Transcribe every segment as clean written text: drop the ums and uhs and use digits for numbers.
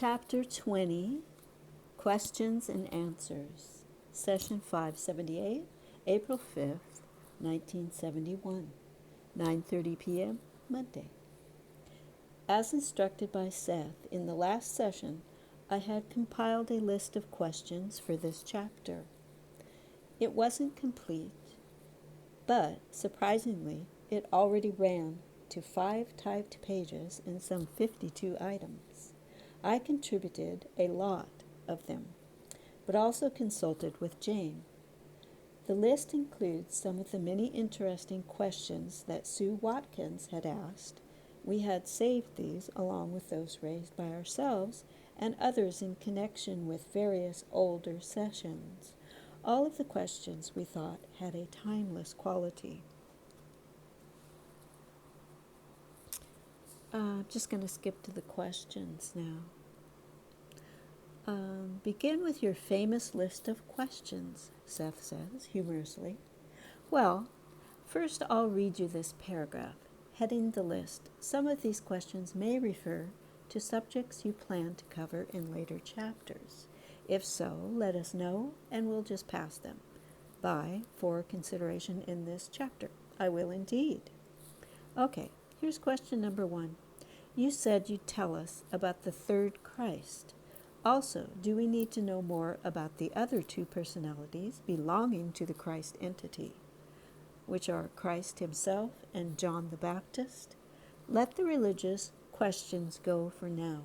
Chapter 20, Questions and Answers, Session 578, April 5th, 1971, 9:30 p.m., Monday. As instructed by Seth in the last session, I had compiled a list of questions for this chapter. It wasn't complete, but surprisingly, it already ran to 5 typed pages and some 52 items. I contributed a lot of them, but also consulted with Jane. The list includes some of the many interesting questions that Sue Watkins had asked. We had saved these along with those raised by ourselves and others in connection with various older sessions. All of the questions we thought had a timeless quality. I'm just going to skip to the questions now. Begin with your famous list of questions, Seth says humorously. Well, first I'll read you this paragraph, heading the list. Some of these questions may refer to subjects you plan to cover in later chapters. If so, let us know and we'll just pass them by for consideration in this chapter. I will indeed. Okay, here's question number 1. You said you'd tell us about the third Christ. Also, do we need to know more about the other 2 personalities belonging to the Christ entity, which are Christ himself and John the Baptist? Let the religious questions go for now.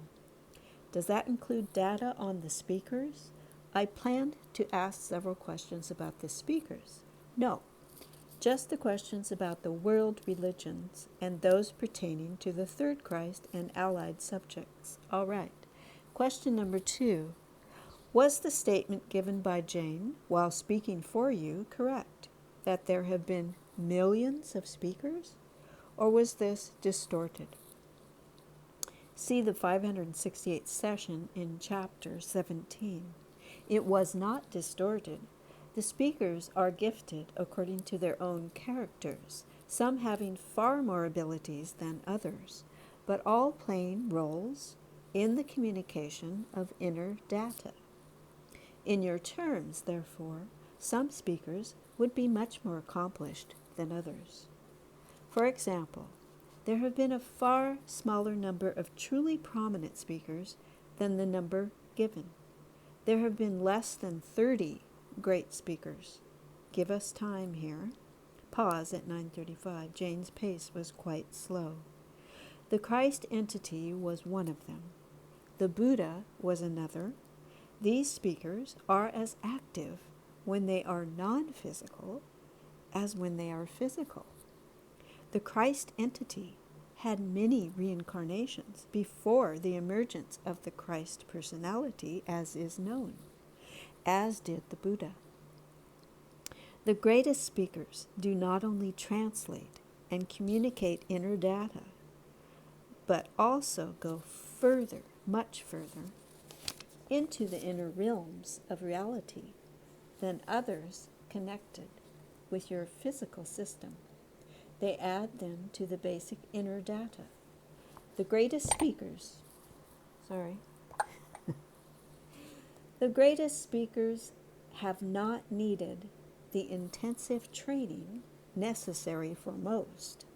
Does that include data on the speakers? I planned to ask several questions about the speakers. No, just the questions about the world religions and those pertaining to the third Christ and allied subjects. All right. Question number 2. Was the statement given by Jane while speaking for you correct, that there have been millions of speakers? Or was this distorted? See the 568th session in chapter 17. It was not distorted. The speakers are gifted according to their own characters, some having far more abilities than others, but all playing roles in the communication of inner data. In your terms, therefore, some speakers would be much more accomplished than others. For example, there have been a far smaller number of truly prominent speakers than the number given. There have been less than 30 great speakers. Give us time here. Pause at 9:35. Jane's pace was quite slow. The Christ entity was one of them. The Buddha was another. These speakers are as active when they are non-physical as when they are physical. The Christ entity had many reincarnations before the emergence of the Christ personality as is known, as did the Buddha. The greatest speakers do not only translate and communicate inner data, but also go further, much further, into the inner realms of reality than others connected with your physical system. They add them to the basic inner data. The greatest speakers, the greatest speakers have not needed the intensive training necessary for most.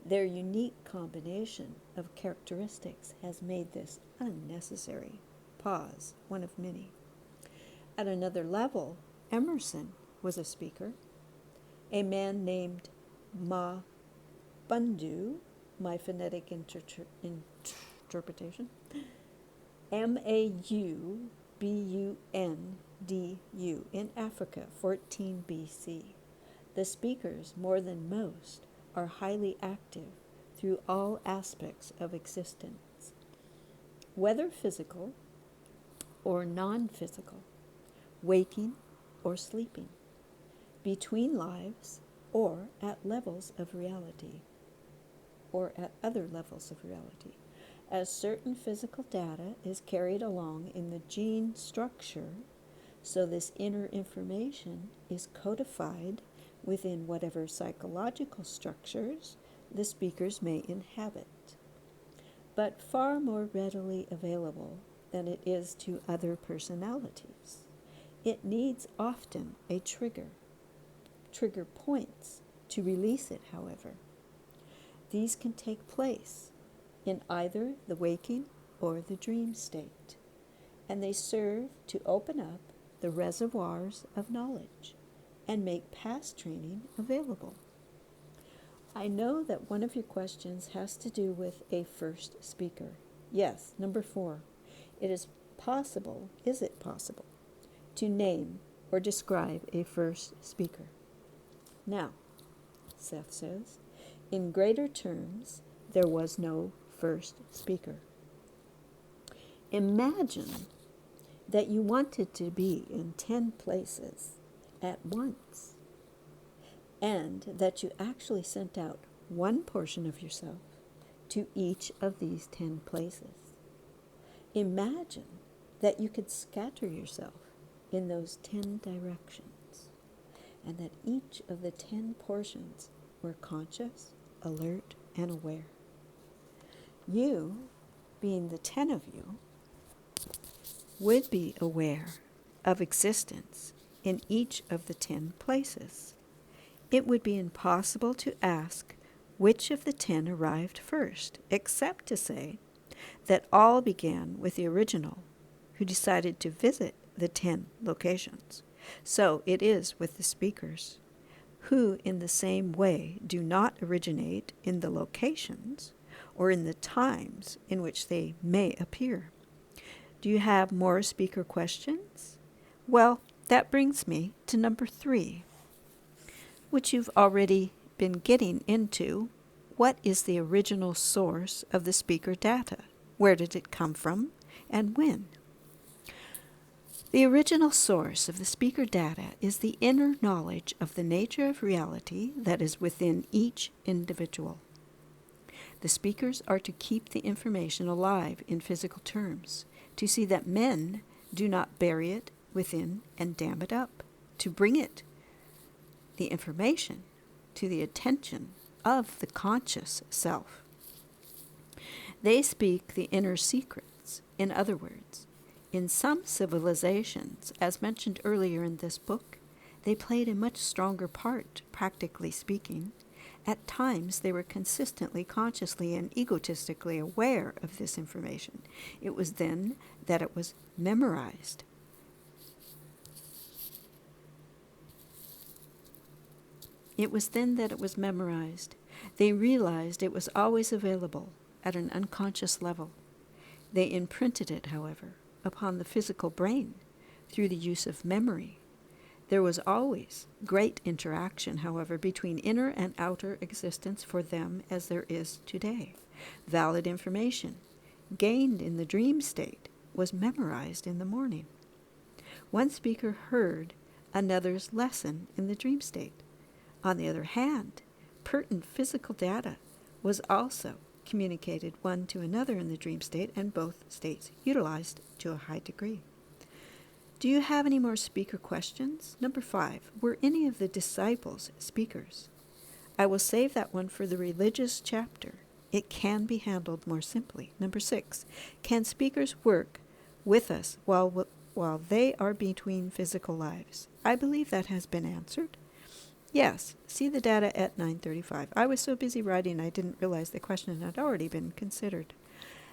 Their unique combination of characteristics has made this unnecessary. Pause, one of many. At another level, Emerson was a speaker. A man named Ma Bundu, my phonetic interpretation, Maubundu, in Africa, 14 BC. The speakers, more than most, are highly active through all aspects of existence, whether physical or non-physical, waking or sleeping, between lives or at levels of reality, or at other levels of reality. As certain physical data is carried along in the gene structure, so this inner information is codified within whatever psychological structures the speakers may inhabit, but far more readily available than it is to other personalities. It needs often a trigger points to release it, however. These can take place in either the waking or the dream state, and they serve to open up the reservoirs of knowledge and make past training available. I know that one of your questions has to do with a first speaker. Yes, number 4. Is it possible to name or describe a first speaker? Now, Seth says, in greater terms, there was no first speaker. Imagine that you wanted to be in 10 places at once, and that you actually sent out one portion of yourself to each of these 10 places. Imagine that you could scatter yourself in those 10 directions, and that each of the 10 portions were conscious, alert, and aware. You, being the 10 of you, would be aware of existence in each of the 10 places. It would be impossible to ask which of the 10 arrived first, except to say that all began with the original, who decided to visit the 10 locations. So it is with the speakers, who in the same way do not originate in the locations or in the times in which they may appear. Do you have more speaker questions? Well, that brings me to number 3, which you've already been getting into. What is the original source of the speaker data? Where did it come from, and when? The original source of the speaker data is the inner knowledge of the nature of reality that is within each individual. The speakers are to keep the information alive in physical terms, to see that men do not bury it within and dam it up, to bring it, the information, to the attention of the conscious self. They speak the inner secrets. In other words, in some civilizations, as mentioned earlier in this book, they played a much stronger part, practically speaking. At times, they were consistently, consciously, and egotistically aware of this information. It was then that it was memorized. They realized it was always available at an unconscious level. They imprinted it, however, upon the physical brain through the use of memory. There was always great interaction, however, between inner and outer existence for them as there is today. Valid information gained in the dream state was memorized in the morning. One speaker heard another's lesson in the dream state. On the other hand, pertinent physical data was also communicated one to another in the dream state, and both states utilized to a high degree. Do you have any more speaker questions? Number 5, were any of the disciples speakers? I will save that one for the religious chapter. It can be handled more simply. Number 6, can speakers work with us while they are between physical lives? I believe that has been answered. Yes, see the data at 9:35. I was so busy writing I didn't realize the question had already been considered.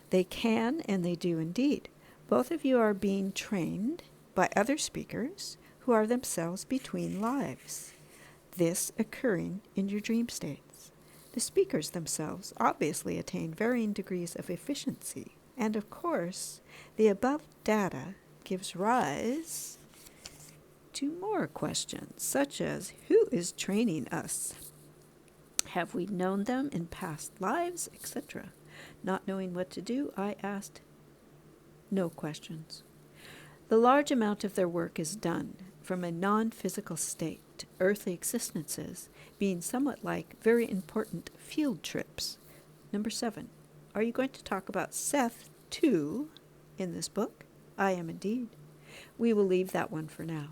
They can, and they do indeed. Both of you are being trained by other speakers who are themselves between lives, this occurring in your dream states. The speakers themselves obviously attain varying degrees of efficiency, and of course, the above data gives rise to more questions, such as, who is training us? Have we known them in past lives, etc.? Not knowing what to do, I asked no questions. The large amount of their work is done from a non-physical state, earthly existences being somewhat like very important field trips. Number 7, are you going to talk about Seth too in this book? I am indeed. We will leave that one for now.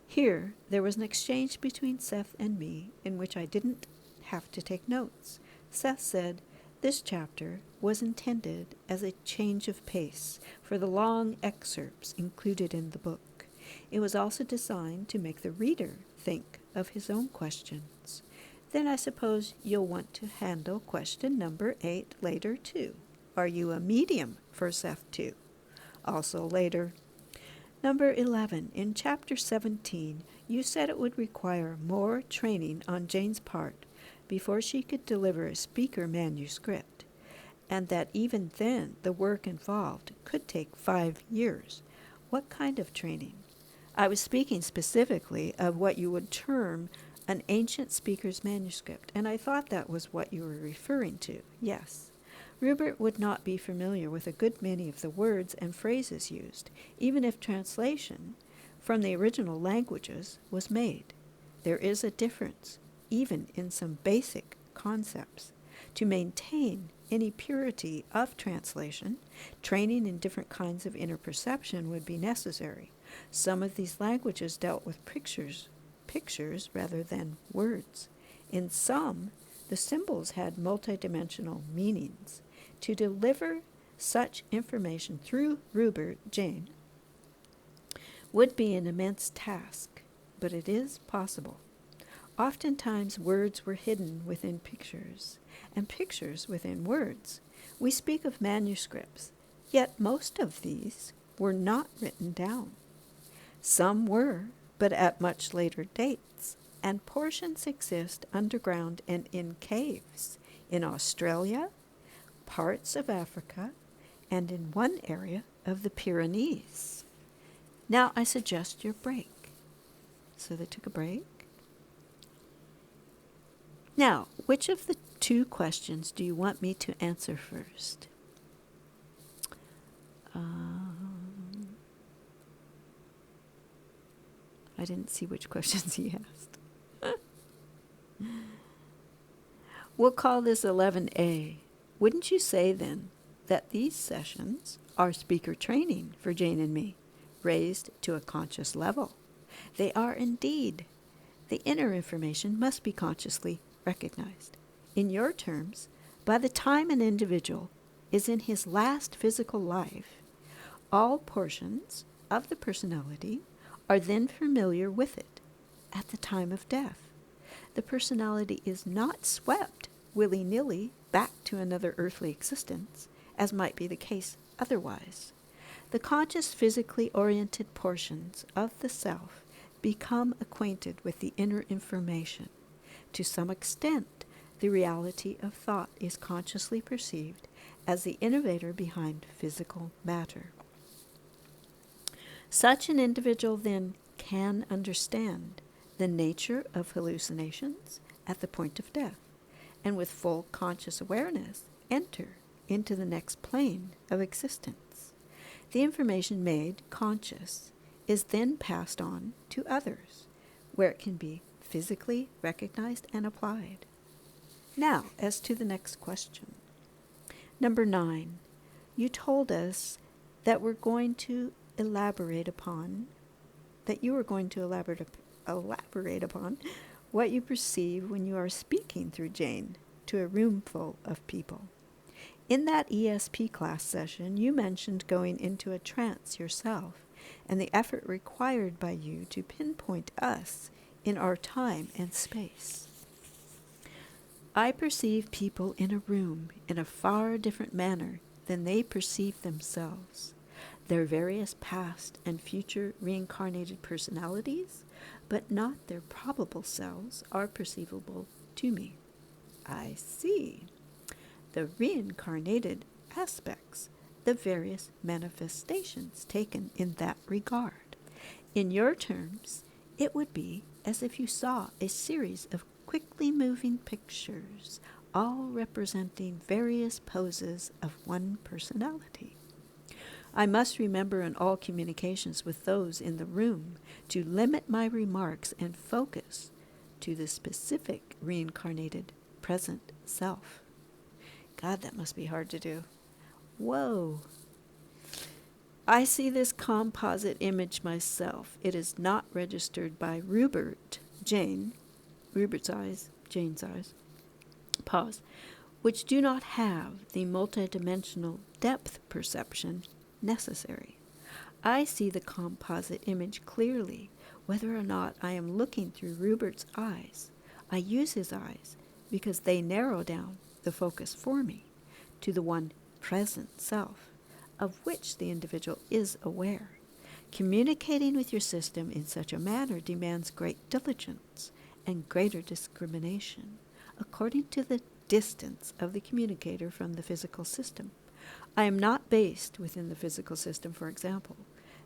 Here, there was an exchange between Seth and me in which I didn't have to take notes. Seth said This chapter was intended as a change of pace for the long excerpts included in the book. It was also designed to make the reader think of his own questions. Then I suppose you'll want to handle question number 8 later too. Are you a medium for Ceph 2? Also later. Number 11. In chapter 17, you said it would require more training on Jane's part before she could deliver a speaker manuscript, and that even then the work involved could take 5 years. What kind of training? I was speaking specifically of what you would term an ancient speaker's manuscript, and I thought that was what you were referring to. Yes. Rupert would not be familiar with a good many of the words and phrases used, even if translation from the original languages was made. There is a difference, even in some basic concepts. To maintain any purity of translation, training in different kinds of inner perception would be necessary. Some of these languages dealt with pictures rather than words. In some, the symbols had multidimensional meanings. To deliver such information through Rupert, Jane, would be an immense task, but it is possible. Oftentimes words were hidden within pictures, and pictures within words. We speak of manuscripts, yet most of these were not written down. Some were, but at much later dates, and portions exist underground and in caves in Australia, parts of Africa, and in one area of the Pyrenees. Now I suggest your break. So they took a break. Now, which of the 2 questions do you want me to answer first? I didn't see which questions he asked. We'll call this 11A. Wouldn't you say, then, that these sessions are speaker training for Jane and me, raised to a conscious level? They are indeed. The inner information must be consciously recognized. In your terms, by the time an individual is in his last physical life, all portions of the personality are then familiar with it at the time of death. The personality is not swept willy-nilly back to another earthly existence, as might be the case otherwise. The conscious, physically oriented portions of the self become acquainted with the inner information. To some extent, the reality of thought is consciously perceived as the innovator behind physical matter. Such an individual then can understand the nature of hallucinations at the point of death, and with full conscious awareness enter into the next plane of existence. The information made conscious is then passed on to others, where it can be physically recognized and applied. Now, as to the next question. Number 9, you told us that you were going to elaborate upon what you perceive when you are speaking through Jane to a room full of people. In that ESP class session, you mentioned going into a trance yourself and the effort required by you to pinpoint us in our time and space. I perceive people in a room in a far different manner than they perceive themselves. Their various past and future reincarnated personalities, but not their probable selves, are perceivable to me. I see. The reincarnated aspects, the various manifestations taken in that regard. In your terms, it would be as if you saw a series of quickly moving pictures, all representing various poses of one personality. I must remember in all communications with those in the room to limit my remarks and focus to the specific reincarnated present self. God, that must be hard to do. Whoa. I see this composite image myself. It is not registered by Rupert's eyes, Jane's eyes. Pause. which do not have the multidimensional depth perception necessary. I see the composite image clearly, whether or not I am looking through Rupert's eyes. I use his eyes because they narrow down the focus for me to the one present self, of which the individual is aware. Communicating with your system in such a manner demands great diligence and greater discrimination, according to the distance of the communicator from the physical system. I am not based within the physical system, for example.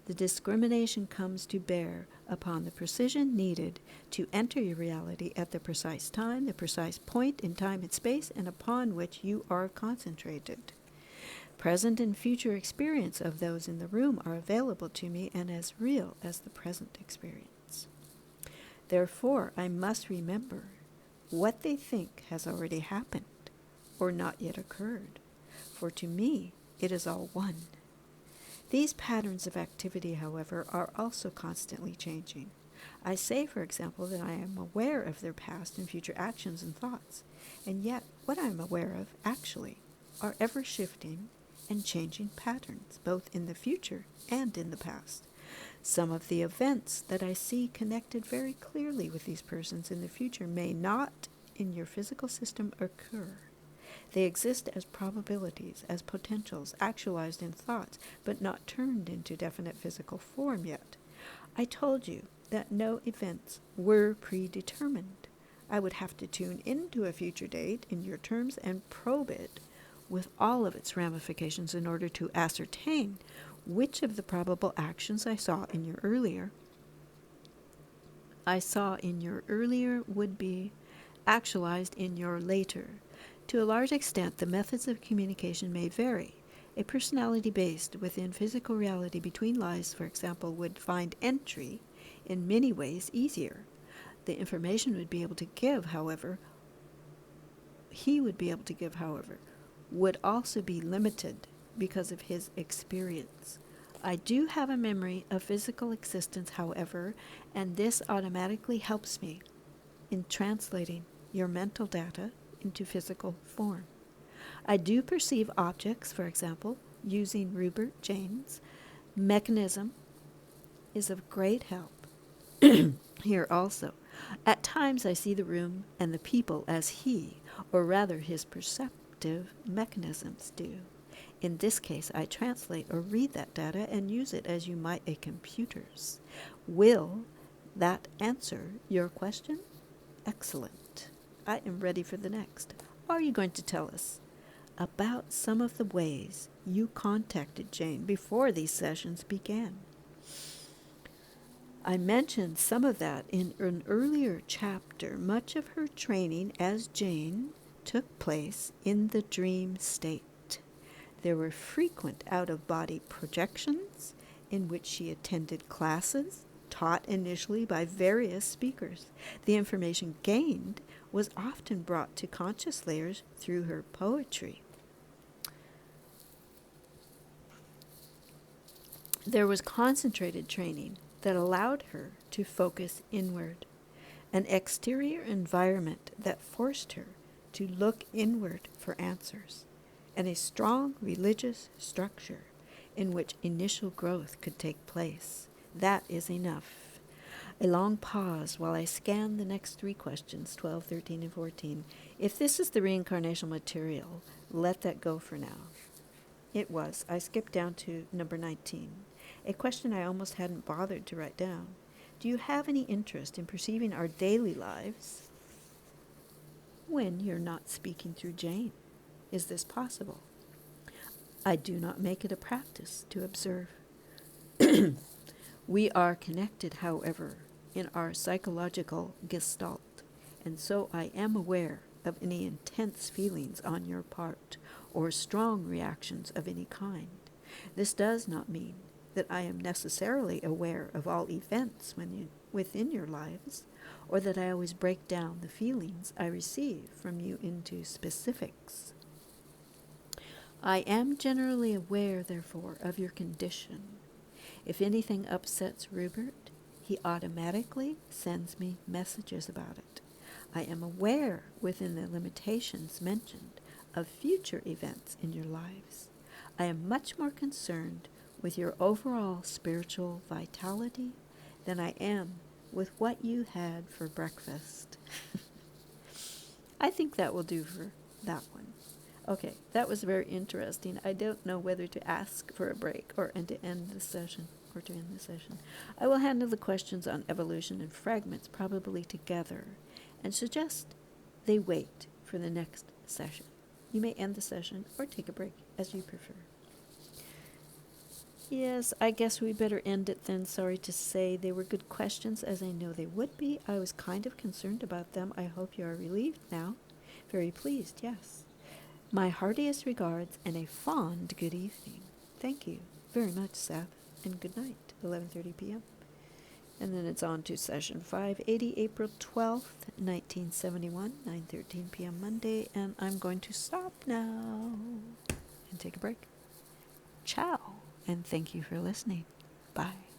The discrimination comes to bear upon the precision needed to enter your reality at the precise time, the precise point in time and space, and upon which you are concentrated. Present and future experience of those in the room are available to me and as real as the present experience. Therefore, I must remember what they think has already happened or not yet occurred, for to me it is all one. These patterns of activity, however, are also constantly changing. I say, for example, that I am aware of their past and future actions and thoughts, and yet what I am aware of, actually, are ever-shifting and changing patterns, both in the future and in the past. Some of the events that I see connected very clearly with these persons in the future may not, in your physical system, occur. They exist as probabilities, as potentials, actualized in thoughts, but not turned into definite physical form yet. I told you that no events were predetermined. I would have to tune into a future date in your terms and probe it with all of its ramifications in order to ascertain which of the probable actions I saw in your earlier would be actualized in your later. To a large extent, the methods of communication may vary. A personality based within physical reality between lives, for example, would find entry in many ways easier. The information would be able to give, however, would also be limited because of his experience. I do have a memory of physical existence, however, and this automatically helps me in translating your mental data into physical form. I do perceive objects, for example, using Rupert Jane's mechanism is of great help here also. At times I see the room and the people as he, or rather his perceptive mechanisms do. In this case, I translate or read that data and use it as you might a computer's. Will that answer your question? Excellent. I am ready for the next. Are you going to tell us about some of the ways you contacted Jane before these sessions began? I mentioned some of that in an earlier chapter. Much of her training as Jane took place in the dream state. There were frequent out-of-body projections in which she attended classes taught initially by various speakers. The information gained was often brought to conscious layers through her poetry. There was concentrated training that allowed her to focus inward, an exterior environment that forced her to look inward for answers, and a strong religious structure in which initial growth could take place. That is enough. A long pause while I scan the next three questions, 12, 13, and 14. If this is the reincarnational material, let that go for now. It was. I skipped down to number 19. A question I almost hadn't bothered to write down. Do you have any interest in perceiving our daily lives when you're not speaking through Jane? Is this possible? I do not make it a practice to observe. We are connected, however, in our psychological gestalt, and so I am aware of any intense feelings on your part or strong reactions of any kind. This does not mean that I am necessarily aware of all events within your lives, or that I always break down the feelings I receive from you into specifics. I am generally aware, therefore, of your condition. If anything upsets Rupert, he automatically sends me messages about it. I am aware, within the limitations mentioned, of future events in your lives. I am much more concerned with your overall spiritual vitality than I am with what you had for breakfast. I think that will do for that one. Okay, that was very interesting. I don't know whether to ask for a break and to end the session. I will handle the questions on evolution and fragments probably together and suggest they wait for the next session. You may end the session or take a break as you prefer. Yes, I guess we better end it then. Sorry to say they were good questions, as I know they would be. I was kind of concerned about them. I hope you are relieved now. Very pleased, yes. My heartiest regards and a fond good evening. Thank you very much, Seth, and good night, 11:30 p.m. And then it's on to session 580, April 12th, 1971, 9:13 p.m. Monday, and I'm going to stop now and take a break. Ciao, and thank you for listening. Bye.